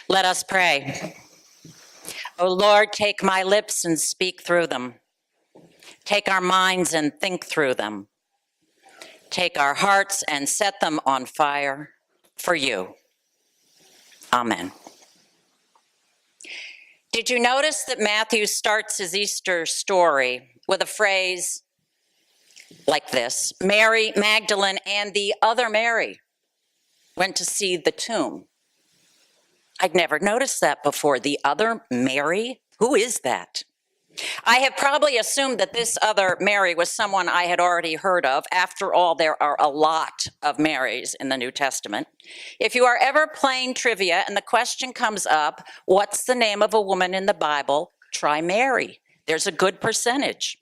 Let us pray. O Lord, take my lips and speak through them. Take our minds and think through them. Take our hearts and set them on fire for you. Amen. Did you notice that Matthew starts his Easter story with a phrase like this? Mary Magdalene and the other Mary went to see the tomb. I'd never noticed that before. The other Mary? Who is that? I have probably assumed that this other Mary was someone I had already heard of. After all, there are a lot of Marys in the New Testament. If you are ever playing trivia and the question comes up, what's the name of a woman in the Bible? Try Mary. There's a good percentage.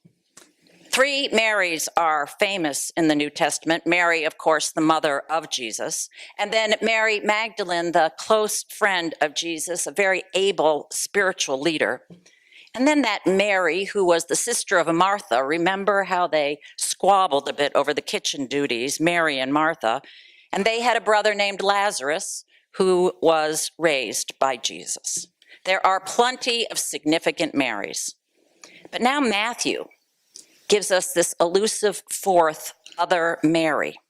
3 Marys are famous in the New Testament. Mary, of course, the mother of Jesus. And then Mary Magdalene, the close friend of Jesus, a very able spiritual leader. And then that Mary, who was the sister of Martha. Remember how they squabbled a bit over the kitchen duties, Mary and Martha. And they had a brother named Lazarus who was raised by Jesus. There are plenty of significant Marys. But now Matthew gives us this elusive 4th other Mary.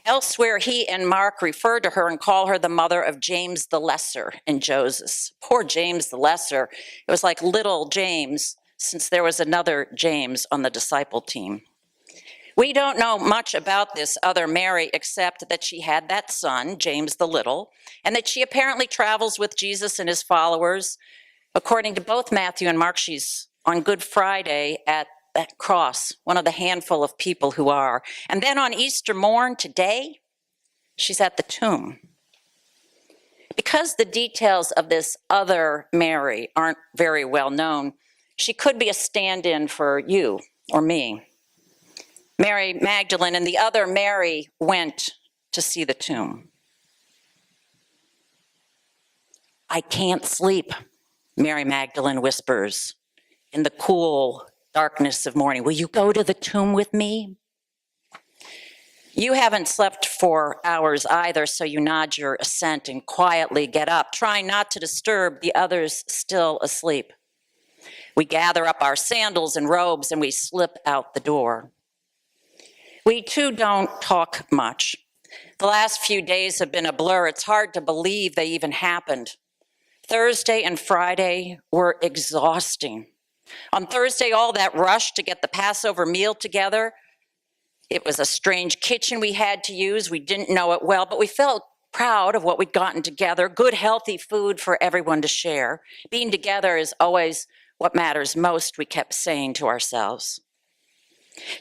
Elsewhere, he and Mark refer to her and call her the mother of James the Lesser and Joseph. Poor James the Lesser. It was like little James, since there was another James on the disciple team. We don't know much about this other Mary except that she had that son, James the Little, and that she apparently travels with Jesus and his followers. According to both Matthew and Mark, she's on Good Friday at that cross, one of the handful of people who are. And then on Easter morn, today, she's at the tomb. Because the details of this other Mary aren't very well known, she could be a stand-in for you or me. Mary Magdalene and the other Mary went to see the tomb. I can't sleep, Mary Magdalene whispers in the cool darkness of morning. Will you go to the tomb with me? You haven't slept for hours either, so you nod your assent and quietly get up, trying not to disturb the others still asleep. We gather up our sandals and robes and we slip out the door. We too don't talk much. The last few days have been a blur. It's hard to believe they even happened. Thursday and Friday were exhausting. On Thursday, all that rush to get the Passover meal together. It was a strange kitchen we had to use. We didn't know it well, but we felt proud of what we'd gotten together. Good, healthy food for everyone to share. Being together is always what matters most, we kept saying to ourselves.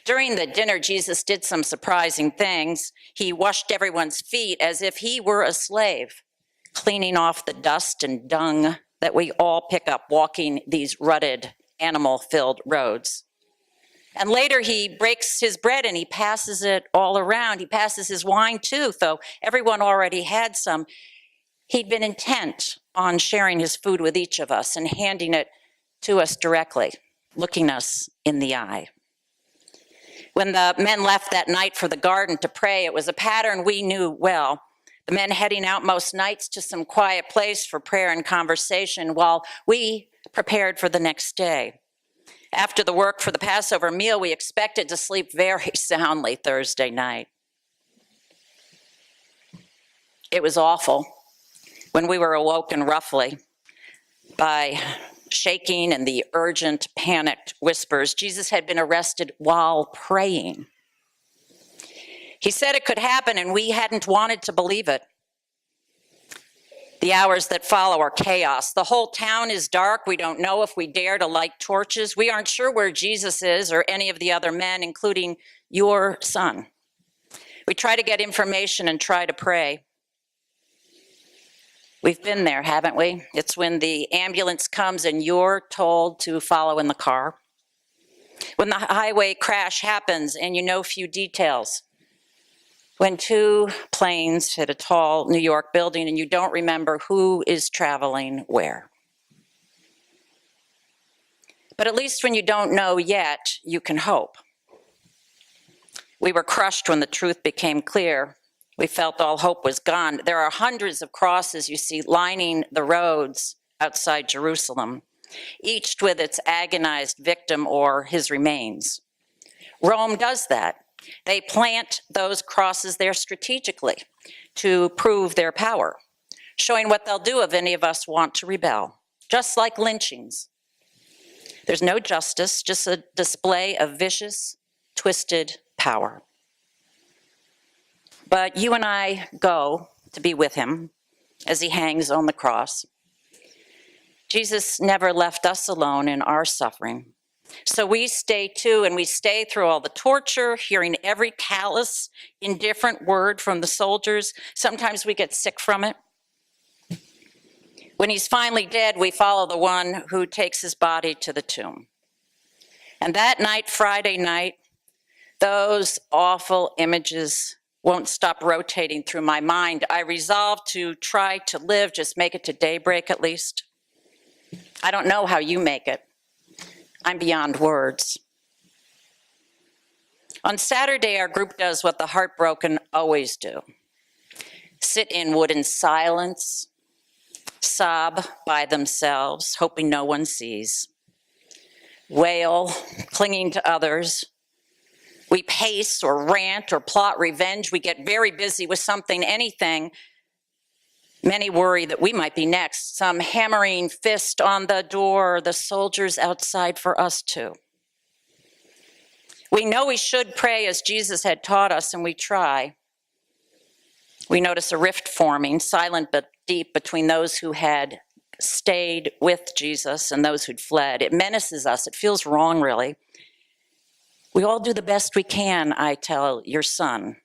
During the dinner, Jesus did some surprising things. He washed everyone's feet as if he were a slave, cleaning off the dust and dung that we all pick up walking these rutted, animal-filled roads. And later he breaks his bread and he passes it all around. He passes his wine too, though everyone already had some. He'd been intent on sharing his food with each of us and handing it to us directly, looking us in the eye. When the men left that night for the garden to pray, it was a pattern we knew well. The men heading out most nights to some quiet place for prayer and conversation while we prepared for the next day. After the work for the Passover meal, we expected to sleep very soundly Thursday night. It was awful when we were awoken roughly by shaking and the urgent, panicked whispers. Jesus had been arrested while praying. He said it could happen, and we hadn't wanted to believe it. The hours that follow are chaos. The whole town is dark. We don't know if we dare to light torches. We aren't sure where Jesus is or any of the other men, including your son. We try to get information and try to pray. We've been there, haven't we? It's when the ambulance comes and you're told to follow in the car. When the highway crash happens and you know few details. When 2 planes hit a tall New York building and you don't remember who is traveling where. But at least when you don't know yet, you can hope. We were crushed when the truth became clear. We felt all hope was gone. There are hundreds of crosses you see lining the roads outside Jerusalem, each with its agonized victim or his remains. Rome does that. They plant those crosses there strategically to prove their power, showing what they'll do if any of us want to rebel, just like lynchings. There's no justice, just a display of vicious, twisted power. But you and I go to be with him as he hangs on the cross. Jesus never left us alone in our suffering. So we stay too, and we stay through all the torture, hearing every callous, indifferent word from the soldiers. Sometimes we get sick from it. When he's finally dead, we follow the one who takes his body to the tomb. And that night, Friday night, those awful images won't stop rotating through my mind. I resolve to try to live, just make it to daybreak at least. I don't know how you make it. I'm beyond words. On Saturday, our group does what the heartbroken always do. Sit in wooden silence, sob by themselves, hoping no one sees, wail, clinging to others. We pace or rant or plot revenge. We get very busy with something, anything. Many worry that we might be next, some hammering fist on the door, the soldiers outside for us too. We know we should pray as Jesus had taught us, and we try. We notice a rift forming, silent but deep, between those who had stayed with Jesus and those who'd fled. It menaces us. It feels wrong, really. We all do the best we can, I tell your son,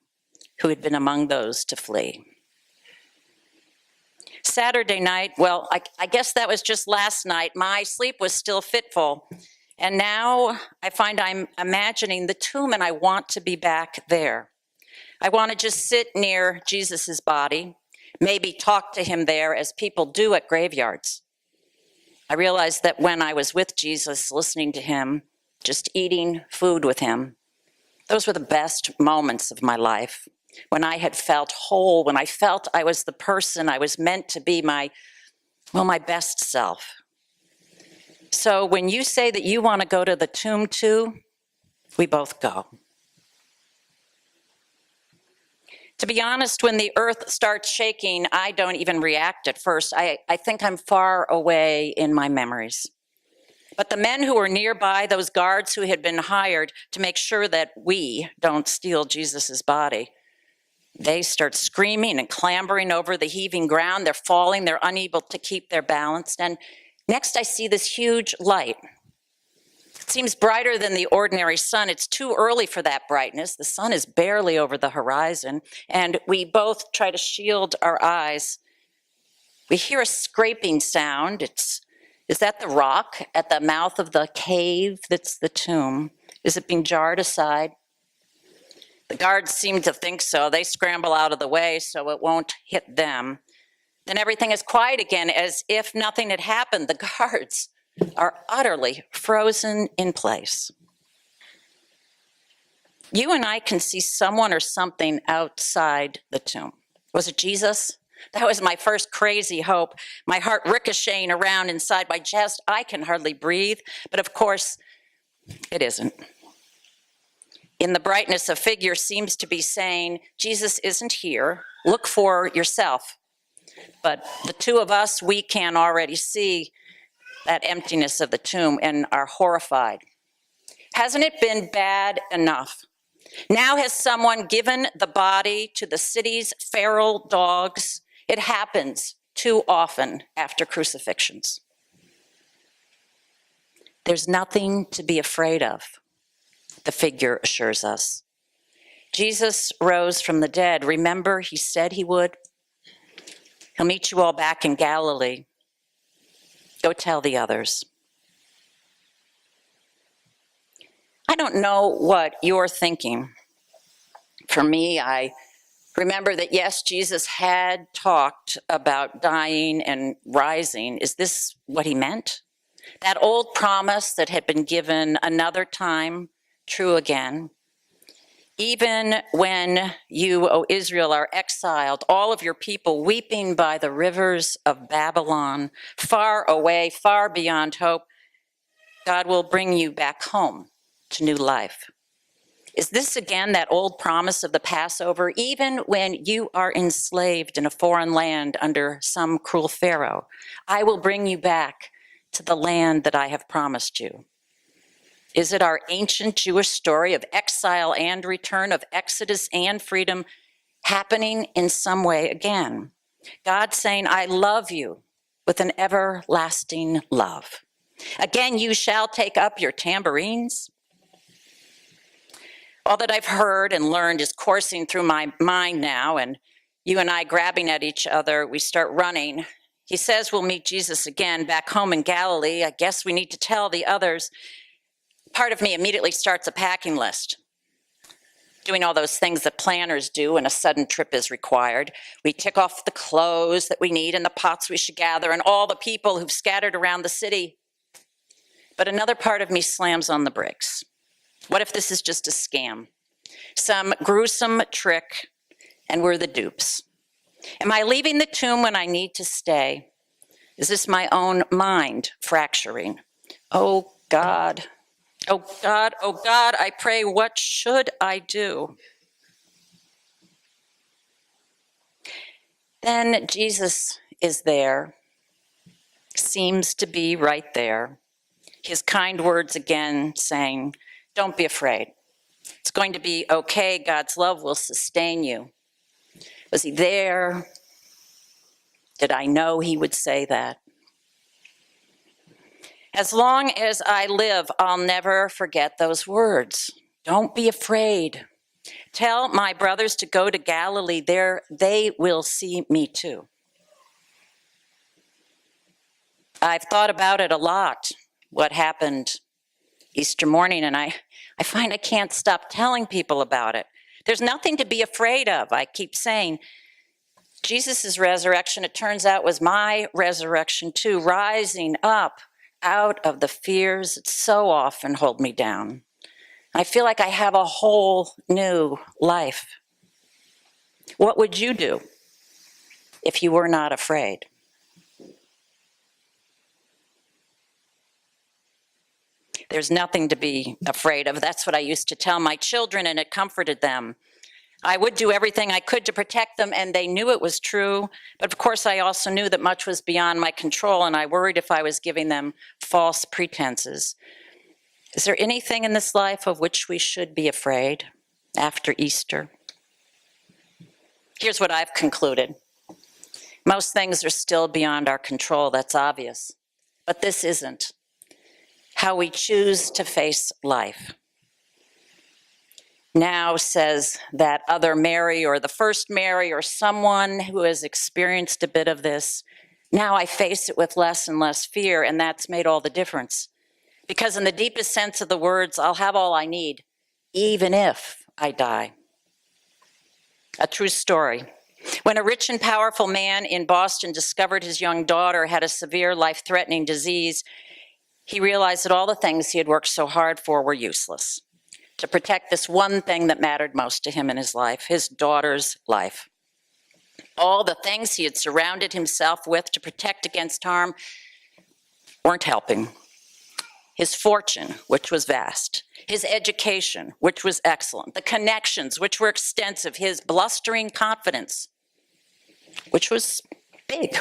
who had been among those to flee. Saturday night, well, I guess that was just last night. My sleep was still fitful. And now I find I'm imagining the tomb, and I want to be back there. I want to just sit near Jesus's body, maybe talk to him there as people do at graveyards. I realized that when I was with Jesus, listening to him, just eating food with him, those were the best moments of my life. When I had felt whole, when I felt I was the person I was meant to be, my best self. So when you say that you want to go to the tomb too, we both go. To be honest, when the earth starts shaking, I don't even react at first. I think I'm far away in my memories. But the men who were nearby, those guards who had been hired to make sure that we don't steal Jesus's body, they start screaming and clambering over the heaving ground. They're falling. They're unable to keep their balance. And next I see this huge light. It seems brighter than the ordinary sun. It's too early for that brightness. The sun is barely over the horizon. And we both try to shield our eyes. We hear a scraping sound. Is that the rock at the mouth of the cave that's the tomb? Is it being jarred aside? The guards seem to think so. They scramble out of the way so it won't hit them. Then everything is quiet again, as if nothing had happened. The guards are utterly frozen in place. You and I can see someone or something outside the tomb. Was it Jesus? That was my first crazy hope. My heart ricocheting around inside my chest. I can hardly breathe, but of course, it isn't. In the brightness, a figure seems to be saying, Jesus isn't here. Look for yourself. But the two of us, we can already see that emptiness of the tomb and are horrified. Hasn't it been bad enough? Now has someone given the body to the city's feral dogs? It happens too often after crucifixions. There's nothing to be afraid of, the figure assures us. Jesus rose from the dead. Remember, he said he would. He'll meet you all back in Galilee. Go tell the others. I don't know what you're thinking. For me, I remember that, yes, Jesus had talked about dying and rising. Is this what he meant? That old promise that had been given another time, true again. Even when you, O Israel, are exiled, all of your people weeping by the rivers of Babylon, far away, far beyond hope, God will bring you back home to new life. Is this again that old promise of the Passover? Even when you are enslaved in a foreign land under some cruel Pharaoh, I will bring you back to the land that I have promised you. Is it our ancient Jewish story of exile and return, of exodus and freedom, happening in some way again? God saying, I love you with an everlasting love. Again, you shall take up your tambourines. All that I've heard and learned is coursing through my mind now, and you and I grabbing at each other, we start running. He says we'll meet Jesus again back home in Galilee. I guess we need to tell the others. Part of me immediately starts a packing list, doing all those things that planners do when a sudden trip is required. We tick off the clothes that we need and the pots we should gather and all the people who've scattered around the city. But another part of me slams on the brakes. What if this is just a scam? Some gruesome trick and we're the dupes? Am I leaving the tomb when I need to stay? Is this my own mind fracturing? Oh God. Oh God, oh God, I pray, what should I do? Then Jesus is there, seems to be right there. His kind words again saying, don't be afraid. It's going to be okay. God's love will sustain you. Was he there? Did I know he would say that? As long as I live, I'll never forget those words. Don't be afraid. Tell my brothers to go to Galilee. There they will see me too. I've thought about it a lot, what happened Easter morning, and I find I can't stop telling people about it. There's nothing to be afraid of. I keep saying, Jesus' resurrection, it turns out, was my resurrection too, rising up out of the fears that so often hold me down. I feel like I have a whole new life. What would you do if you were not afraid? There's nothing to be afraid of. That's what I used to tell my children, and it comforted them. I would do everything I could to protect them, and they knew it was true. But of course, I also knew that much was beyond my control, and I worried if I was giving them false pretenses. Is there anything in this life of which we should be afraid after Easter? Here's what I've concluded. Most things are still beyond our control, that's obvious. But this isn't. How we choose to face life. Now, says that other Mary or the first Mary or someone who has experienced a bit of this, now I face it with less and less fear, and that's made all the difference. Because in the deepest sense of the words, I'll have all I need, even if I die. A true story. When a rich and powerful man in Boston discovered his young daughter had a severe life-threatening disease, he realized that all the things he had worked so hard for were useless. To protect this one thing that mattered most to him in his life, his daughter's life. All the things he had surrounded himself with to protect against harm weren't helping. His fortune, which was vast, his education, which was excellent, the connections, which were extensive, his blustering confidence, which was big.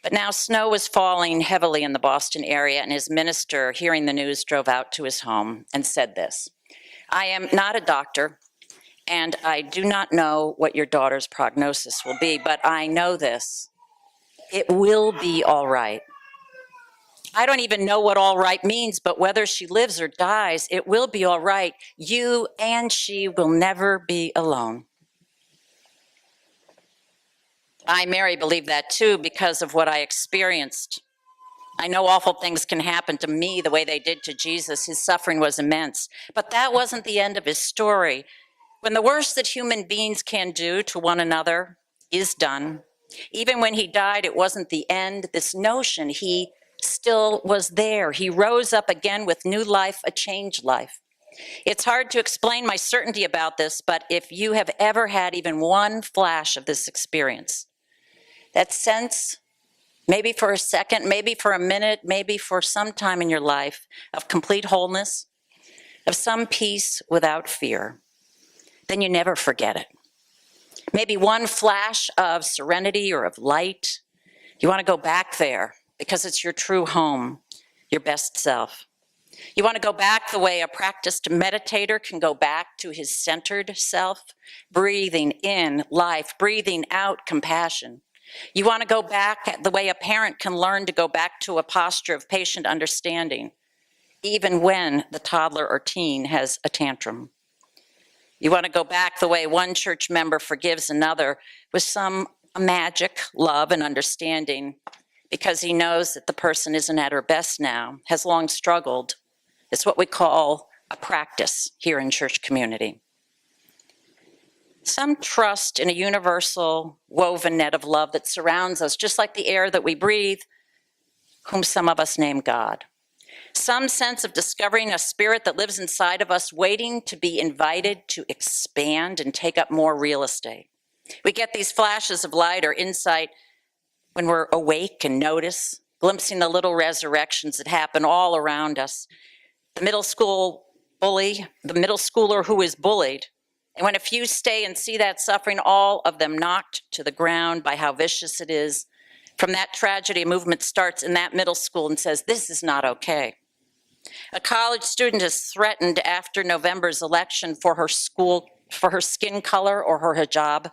But now snow was falling heavily in the Boston area, and his minister, hearing the news, drove out to his home and said this, I am not a doctor, and I do not know what your daughter's prognosis will be, but I know this, it will be all right. I don't even know what all right means, but whether she lives or dies, it will be all right. You and she will never be alone. I, Mary, believe that too because of what I experienced. I know awful things can happen to me the way they did to Jesus. His suffering was immense. But that wasn't the end of his story. When the worst that human beings can do to one another is done, even when he died, it wasn't the end. This notion, he still was there. He rose up again with new life, a changed life. It's hard to explain my certainty about this, but if you have ever had even one flash of this experience, that sense, maybe for a second, maybe for a minute, maybe for some time in your life, of complete wholeness, of some peace without fear, then you never forget it. Maybe one flash of serenity or of light. You want to go back there because it's your true home, your best self. You want to go back the way a practiced meditator can go back to his centered self, breathing in life, breathing out compassion. You want to go back the way a parent can learn to go back to a posture of patient understanding, even when the toddler or teen has a tantrum. You want to go back the way one church member forgives another with some magic love and understanding because he knows that the person isn't at her best now, has long struggled. It's what we call a practice here in church community. Some trust in a universal woven net of love that surrounds us, just like the air that we breathe, whom some of us name God. Some sense of discovering a spirit that lives inside of us, waiting to be invited to expand and take up more real estate. We get these flashes of light or insight when we're awake and notice, glimpsing the little resurrections that happen all around us. The middle school bully, the middle schooler who is bullied, and when a few stay and see that suffering, all of them knocked to the ground by how vicious it is. From that tragedy, a movement starts in that middle school and says, this is not okay. A college student is threatened after November's election for her skin color or her hijab,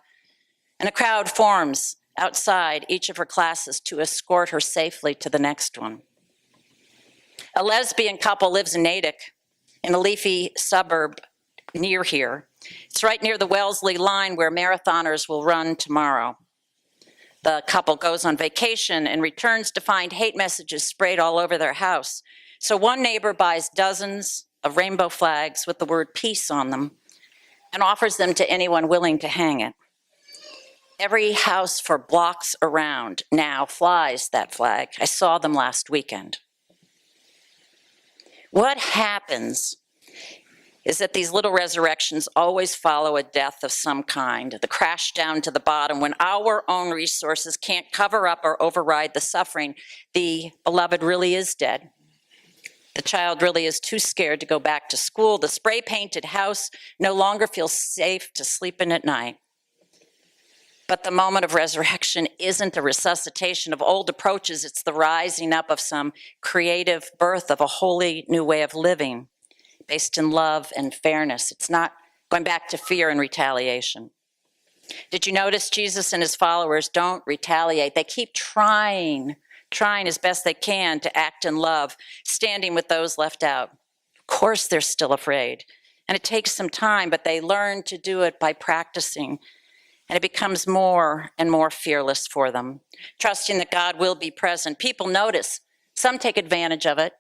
and a crowd forms outside each of her classes to escort her safely to the next one. A lesbian couple lives in Natick, in a leafy suburb near here. It's right near the Wellesley line where marathoners will run tomorrow. The couple goes on vacation and returns to find hate messages sprayed all over their house. So one neighbor buys dozens of rainbow flags with the word peace on them and offers them to anyone willing to hang it. Every house for blocks around now flies that flag. I saw them last weekend. What happens is that these little resurrections always follow a death of some kind, the crash down to the bottom when our own resources can't cover up or override the suffering. The beloved really is dead. The child really is too scared to go back to school. The spray-painted house no longer feels safe to sleep in at night. But the moment of resurrection isn't a resuscitation of old approaches. It's the rising up of some creative birth of a wholly new way of living based in love and fairness. It's not going back to fear and retaliation. Did you notice Jesus and his followers don't retaliate? They keep trying as best they can to act in love, standing with those left out. Of course, they're still afraid, and it takes some time, but they learn to do it by practicing, and it becomes more and more fearless for them, trusting that God will be present. People notice. Some take advantage of it,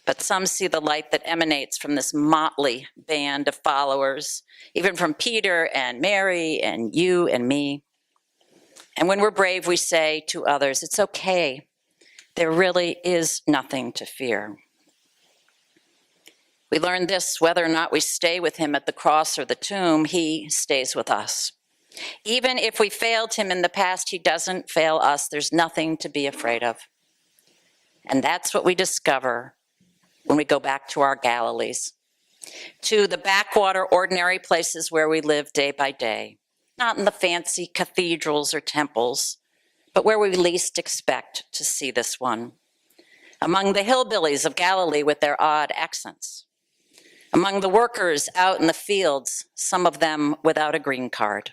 but some see the light that emanates from this motley band of followers, even from Peter and Mary and you and me. And when we're brave, we say to others, it's okay. There really is nothing to fear. We learn this, whether or not we stay with him at the cross or the tomb, he stays with us. Even if we failed him in the past, he doesn't fail us. There's nothing to be afraid of. And that's what we discover when we go back to our Galilees, to the backwater, ordinary places where we live day by day, not in the fancy cathedrals or temples, but where we least expect to see this one. Among the hillbillies of Galilee with their odd accents. Among the workers out in the fields, some of them without a green card.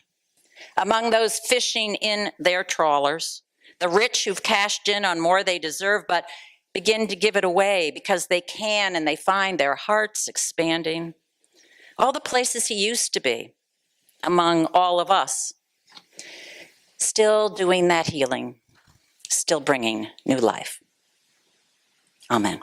Among those fishing in their trawlers, the rich who've cashed in on more they deserve, but begin to give it away because they can and they find their hearts expanding. All the places he used to be, among all of us, still doing that healing, still bringing new life. Amen.